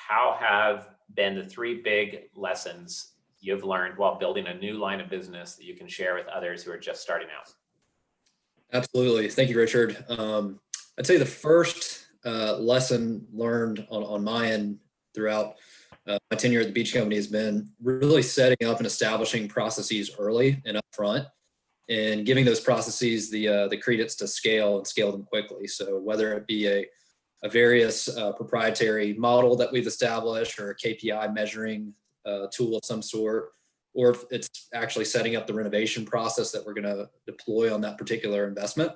how have been the 3 big lessons you've learned while building a new line of business that you can share with others who are just starting out? Absolutely. Thank you, Richard. I'd say the first lesson learned on my end throughout my tenure at the beach company has been really setting up and establishing processes early and upfront, and giving those processes the credence to scale and scale them quickly. So whether it be a various proprietary model that we've established, or a KPI measuring tool of some sort, or if it's actually setting up the renovation process that we're going to deploy on that particular investment,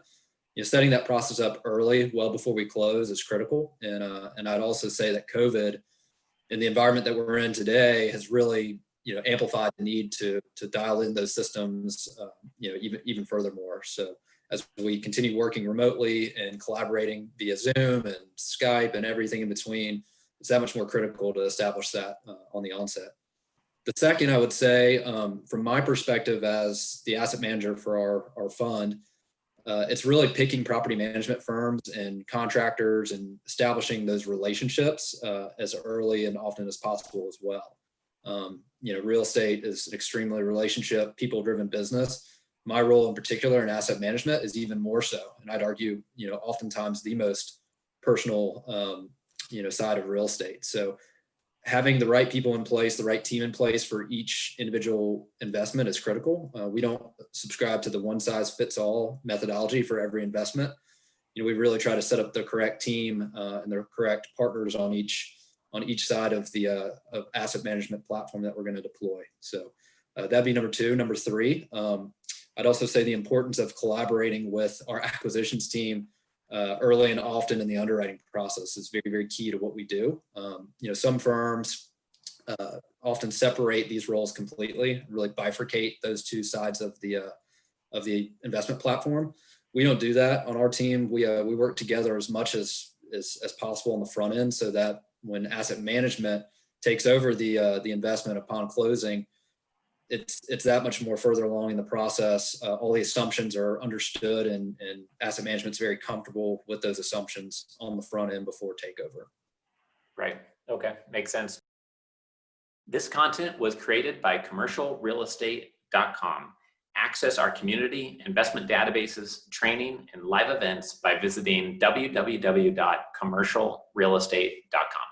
setting that process up early, well before we close, is critical. And I'd also say that COVID, in the environment that we're in today, has really amplified the need to dial in those systems even furthermore. So as we continue working remotely and collaborating via Zoom and Skype and everything in between, it's that much more critical to establish that on the onset. The second, I would say, from my perspective as the asset manager for our fund, it's really picking property management firms and contractors and establishing those relationships as early and often as possible as well. Real estate is an extremely relationship, people-driven business. My role in particular in asset management is even more so. And I'd argue, oftentimes the most personal, side of real estate. So having the right people in place, the right team in place for each individual investment is critical. We don't subscribe to the one-size-fits-all methodology for every investment. We really try to set up the correct team and the correct partners on each side of the asset management platform that we're going to deploy. So that'd be number 2. Number 3, I'd also say the importance of collaborating with our acquisitions team early and often in the underwriting process is very, very key to what we do. Some firms often separate these roles completely, really bifurcate those 2 sides of the investment platform. We don't do that on our team. We work together as much as possible on the front end, so that when asset management takes over the investment upon closing, it's that much more further along in the process. All the assumptions are understood, and asset management's very comfortable with those assumptions on the front end before takeover. Right. Okay. Makes sense. This content was created by commercialrealestate.com. Access our community, investment databases, training, and live events by visiting www.commercialrealestate.com.